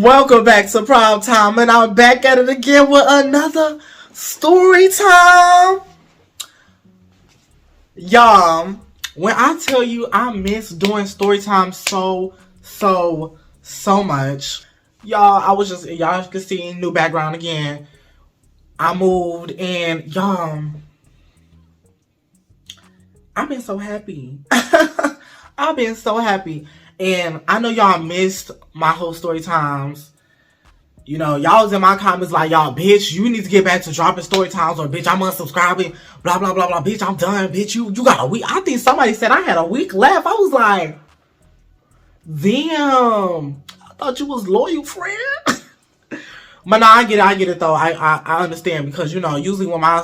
Welcome back to Prime Time, and I'm back at it again with another story time. Y'all, when I tell you I miss doing story time so much. Y'all can see new background again. I moved and y'all, I've been so happy. I've been so happy. And I know y'all missed my whole story times. You know, y'all was in my comments like, y'all, bitch, you need to get back to dropping story times, or bitch, I'm unsubscribing, blah, blah, blah, blah, bitch, I'm done, bitch, you got a week. I think somebody said I had a week left. I was like, damn, I thought you was loyal, friend. But no, I get it though. I understand, because, you know, usually when my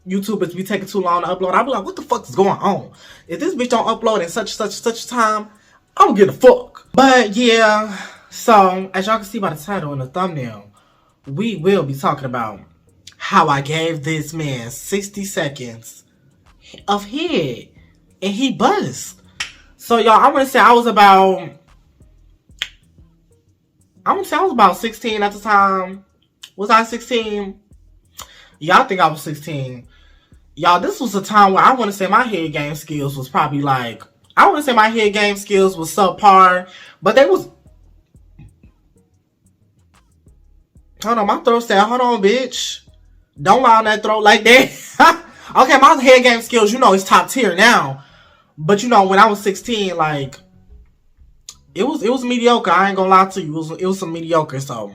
YouTubers be taking too long to upload, I be like, what the fuck is going on? If this bitch don't upload in such time, I don't give a fuck. But yeah, so as y'all can see by the title and the thumbnail, we will be talking about how I gave this man 60 seconds of head and he buzzed. So y'all, I want to say I was about 16 at the time. Was I 16? Y'all think I was 16. Y'all, this was a time where I want to say my head game skills was probably like, I want to say my head game skills was subpar, but they was... Hold on, my throat said, hold on, bitch. Don't lie on that throat like that. Okay, my head game skills, you know, is top tier now. But, you know, when I was 16, like, it was mediocre. I ain't gonna lie to you. It was some mediocre, so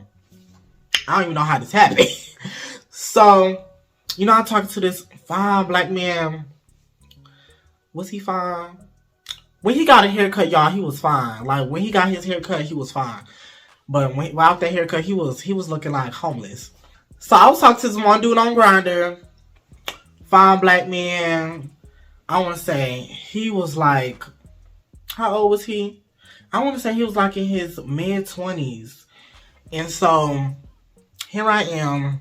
I don't even know how this happened. So, you know, I'm talking to this fine black man. Was he fine? When he got a haircut, y'all, he was fine. Like, when he got his haircut, he was fine. But without that haircut, he was looking like homeless. So I was talking to this one dude on Grindr. Fine black man. I want to say he was like, how old was he? I want to say he was like in his mid-20s. And so here I am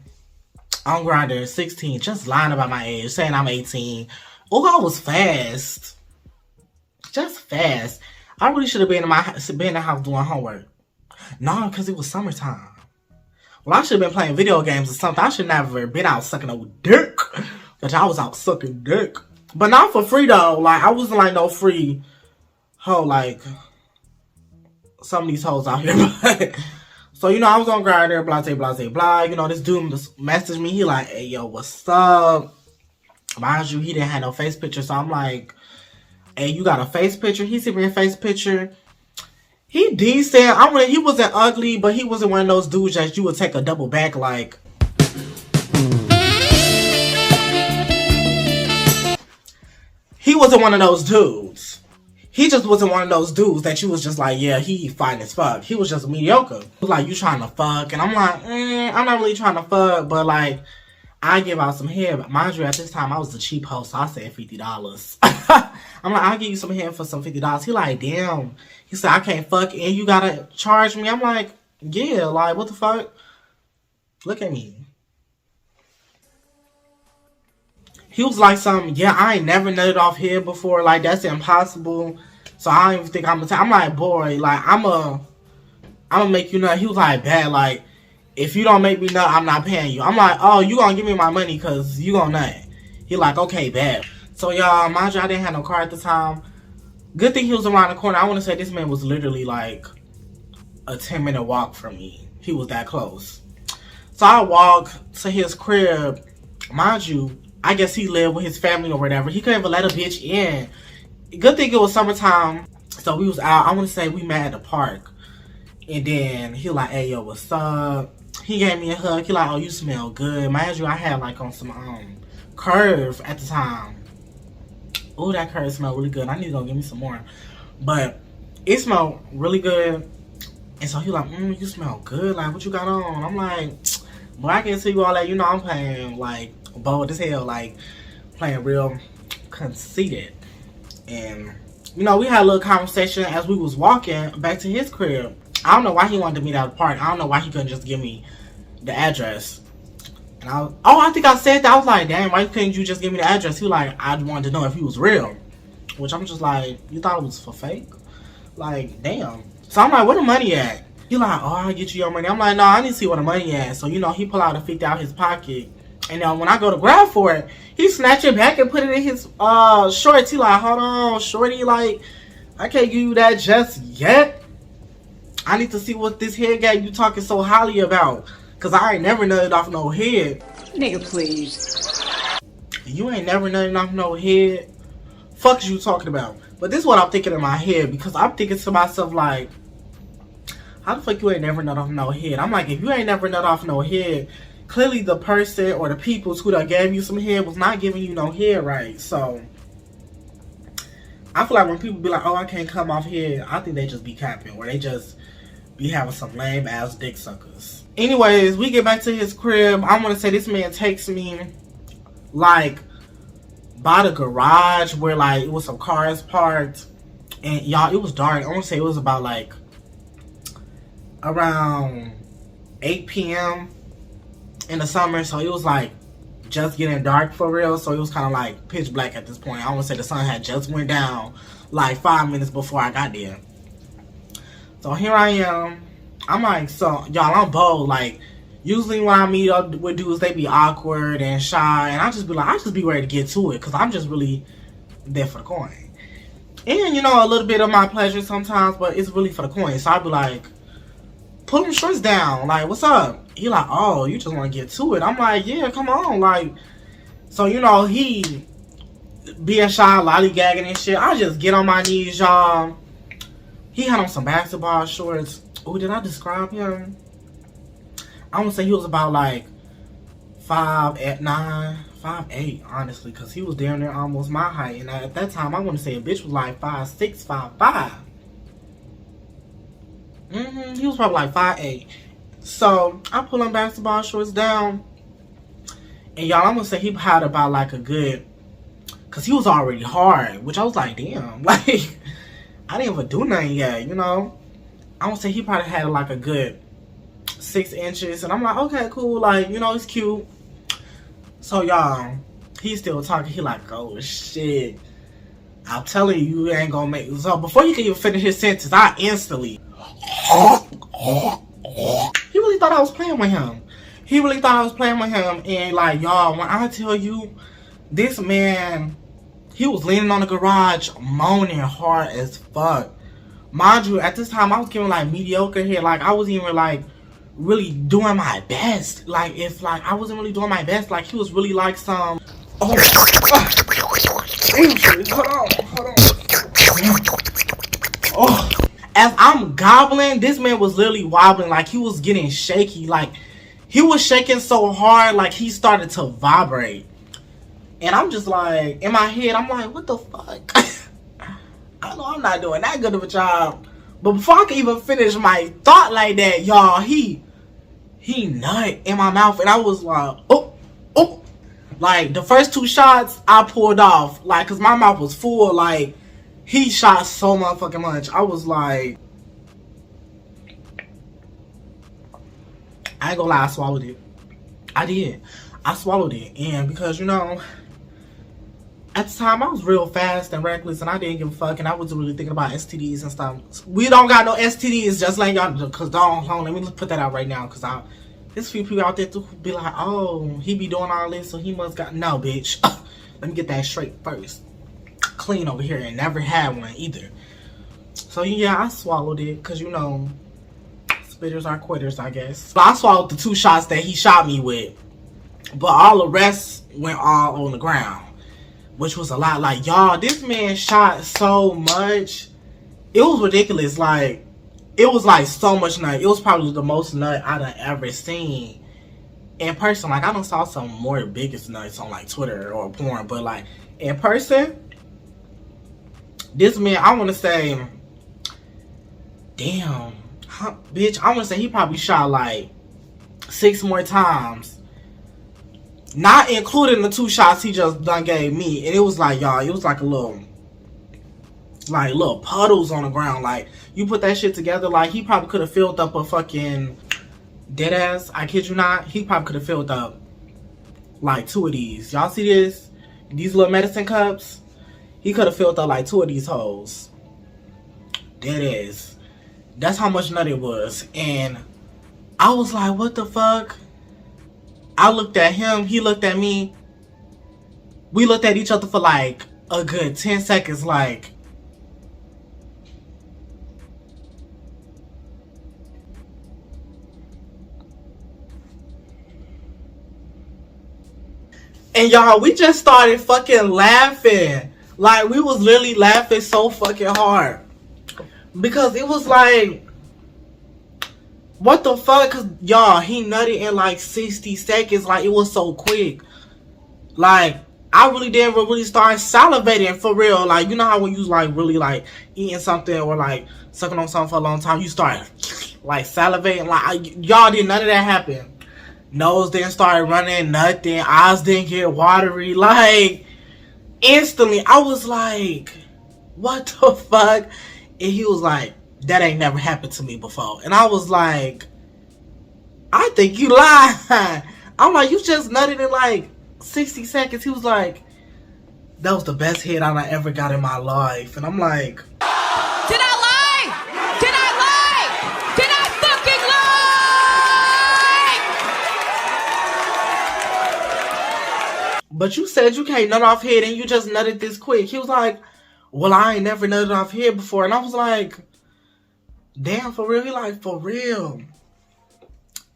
on Grindr, 16, just lying about my age, saying I'm 18. Oh, I was fast. Just fast. I really should have been in the house doing homework. No, because it was summertime. Well, I should have been playing video games or something. I should never been out sucking no dick. But I was out sucking dick. But not for free, though. Like, I wasn't like no free hoe like some of these hoes out here. So, you know, I was on Grindr, blah, blah. You know, this dude messaged me. He like, hey, yo, what's up? Mind you, he didn't have no face picture. So I'm like, hey, you got a face picture? He sent me a face picture. He decent. He wasn't ugly, but he wasn't one of those dudes that you would take a double back like. He wasn't one of those dudes. He just wasn't one of those dudes that you was just like, yeah, he fine as fuck. He was just mediocre. He was like, you trying to fuck? And I'm like, I'm not really trying to fuck, but like, I give out some hair. But mind you, at this time, I was the cheap host, so I said $50. I'm like, I'll give you some hair for some $50. He like, damn. He said, I can't fuck and you gotta charge me. I'm like, yeah, like, what the fuck? Look at me. He was like yeah, I ain't never nutted off here before. Like, that's impossible. So I don't even think I'm gonna I'm like, boy, like, I'm gonna make you nut. He was like, bad, like, if you don't make me nut, I'm not paying you. I'm like, oh, you gonna give me my money because you gonna nut. He like, okay, bad. So, y'all, mind you, I didn't have no car at the time. Good thing he was around the corner. I want to say this man was literally like a 10-minute walk from me. He was that close. So I walked to his crib. Mind you, I guess he lived with his family or whatever. He couldn't even let a bitch in. Good thing it was summertime. So we was out. I want to say we met at the park. And then he like, hey, yo, what's up? He gave me a hug. He like, oh, you smell good. Mind you, I had like on some Curve at the time. Oh, that Curve smelled really good. I need to go get me some more. But it smelled really good. And so he like, you smell good. Like, what you got on? I'm like, well, I can't tell you all that. You know, I'm playing like bold as hell. Like, playing real conceited. And, you know, we had a little conversation as we was walking back to his crib. I don't know why he wanted to meet at the park. I don't know why he couldn't just give me the address. And I think I said that. I was like, damn, why couldn't you just give me the address? He was like, I wanted to know if he was real. Which I'm just like, you thought it was for fake? Like, damn. So I'm like, where the money at? He like, oh, I'll get you your money. I'm like, no, I need to see where the money at. So, you know, he pull out a 50 out his pocket. And when I go to grab for it, he snatch it back and put it in his shorts. He like, hold on, shorty, like, I can't give you that just yet. I need to see what this head guy you talking so highly about. Because I ain't never nutted off no head. Nigga, please. You ain't never nutted off no head. Fuck is you talking about? But this is what I'm thinking in my head. Because I'm thinking to myself, like, how the fuck you ain't never nut off no head? I'm like, if you ain't never nut off no head, clearly the person or the people who done gave you some head was not giving you no head right. So, I feel like when people be like, oh, I can't come off head, I think they just be capping. Or they just be having some lame ass dick suckers. Anyways, we get back to his crib. I want to say this man takes me, like, by the garage where, like, it was some cars parked. And, y'all, it was dark. I want to say it was about, like, around 8 p.m. in the summer, so it was like just getting dark for real, so it was kind of like pitch black at this point. I want to say the sun had just went down like 5 minutes before I got there. So here I am. I'm like, so y'all, I'm bold. Like, usually when I meet up with dudes, they be awkward and shy, and I just be like, I just be ready to get to it, because I'm just really there for the coin. And, you know, a little bit of my pleasure sometimes, but it's really for the coin. So I'd be like, pull them shorts down. Like, what's up? He like, oh, you just want to get to it. I'm like, yeah, come on. Like, so, you know, he being shy, lollygagging and shit. I just get on my knees, y'all. He had on some basketball shorts. Oh, did I describe him? I want to say he was about, like, 5'9", 5'8", honestly. Because he was down there almost my height. And at that time, I want to say a bitch was, like, 5'6", 5'5". He was probably like 5'8". So I pull them basketball shorts down, and y'all, I'm gonna say he had about like a good, cause he was already hard, which I was like, damn, like I didn't even do nothing yet, you know. I would say he probably had like a good 6 inches, and I'm like, okay, cool, like, you know, it's cute. So y'all, he's still talking. He like, oh shit, I'm telling you, you ain't gonna make. So before he can even finish his sentence, I instantly. He really thought I was playing with him. And like, y'all, when I tell you, this man, he was leaning on the garage, moaning hard as fuck. Mind you, at this time, I was giving like mediocre here. Like, I wasn't even like really doing my best. Like, if like I wasn't really doing my best, like he was really like some. Hold on. Oh. As I'm gobbling, this man was literally wobbling, like he was getting shaky, like he was shaking so hard, like he started to vibrate. And I'm just like, in my head, I'm like, what the fuck? I know I'm not doing that good of a job. But before I can even finish my thought like that, y'all, he nut in my mouth, and I was like, oh. Like, the first 2 shots, I pulled off, like, cause my mouth was full, like, he shot so motherfucking much. I was like, I ain't gonna lie, I swallowed it. I did. I swallowed it. And because, you know, at the time I was real fast and reckless, and I didn't give a fuck, and I wasn't really thinking about STDs and stuff. We don't got no STDs, just like y'all, cause don't, let me put that out right now, cause there's a few people out there to be like, oh, he be doing all this, so he must got, no, bitch. Let me get that straight first. Clean over here, and never had one either. So yeah, I swallowed it, because you know, spitters are quitters, I guess. But I swallowed the 2 shots that he shot me with, but all the rest went all on the ground, which was a lot. Like, y'all, this man shot so much, it was ridiculous. Like, it was like so much nut. It was probably the most nut I'd ever seen in person. Like, I done saw some more biggest nuts on like Twitter or porn, but like in person, this man, I want to say, damn, bitch, I want to say he probably shot like 6 more times, not including the 2 shots he just done gave me. And it was like, y'all, it was like a little puddles on the ground. Like, you put that shit together, like he probably could have filled up a fucking dead ass, I kid you not, he probably could have filled up like 2 of these. Y'all see this? These little medicine cups? He could have filled up like 2 of these hoes. Dead ass. That's how much nut it was. And I was like, what the fuck? I looked at him, he looked at me. We looked at each other for like a good 10 seconds, like. And y'all, we just started fucking laughing. Like, we was literally laughing so fucking hard. Because it was like, what the fuck? Cause y'all, he nutted in like 60 seconds. Like, it was so quick. Like, I really didn't really start salivating for real. Like, you know how when you like really like eating something or like sucking on something for a long time, you start like salivating. Like, y'all did none of that happen. Nose didn't start running, nothing. Eyes didn't get watery. Like, instantly, I was like, what the fuck? And he was like, that ain't never happened to me before. And I was like, I think you lied. I'm like, you just nutted in like 60 seconds. He was like, that was the best head I ever got in my life. And I'm like, did I lie? Did I lie? Did I fucking lie? but you said you can't nut off head and you just nutted this quick. He was like, well, I ain't never nutted off head before. And I was like, damn, for real? He like, for real?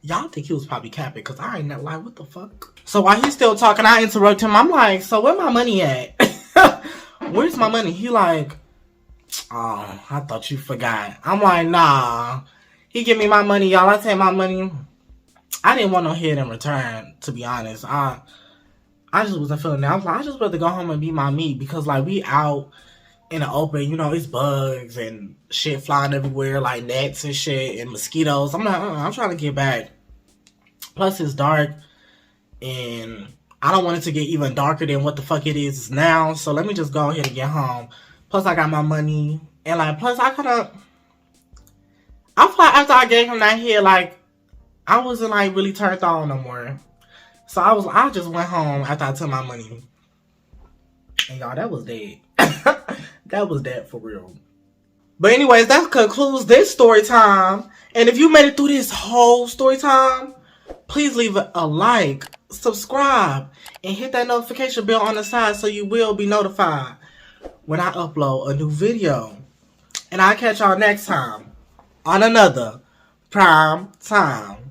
Y'all think he was probably capping because I ain't like, what the fuck? So while he's still talking, I interrupt him. I'm like, so where my money at? Where's my money? He like, oh, I thought you forgot. I'm like, nah. He give me my money, y'all. I take my money. I didn't want no head in return, to be honest. I just wasn't feeling that. I was like, I just rather go home and be my meat because like we out in the open, you know, it's bugs and shit flying everywhere, like gnats and shit and mosquitoes. I'm like, I'm trying to get back. Plus it's dark and I don't want it to get even darker than what the fuck it is now. So let me just go ahead and get home. Plus I got my money. And like, plus I feel like after I gave him that head, like, I wasn't like really turned on no more. So I just went home after I took my money. And y'all, that was dead. That was dead for real. But anyways, that concludes this story time. And if you made it through this whole story time, please leave a like, subscribe, and hit that notification bell on the side so you will be notified when I upload a new video. And I'll catch y'all next time on another Prime Time.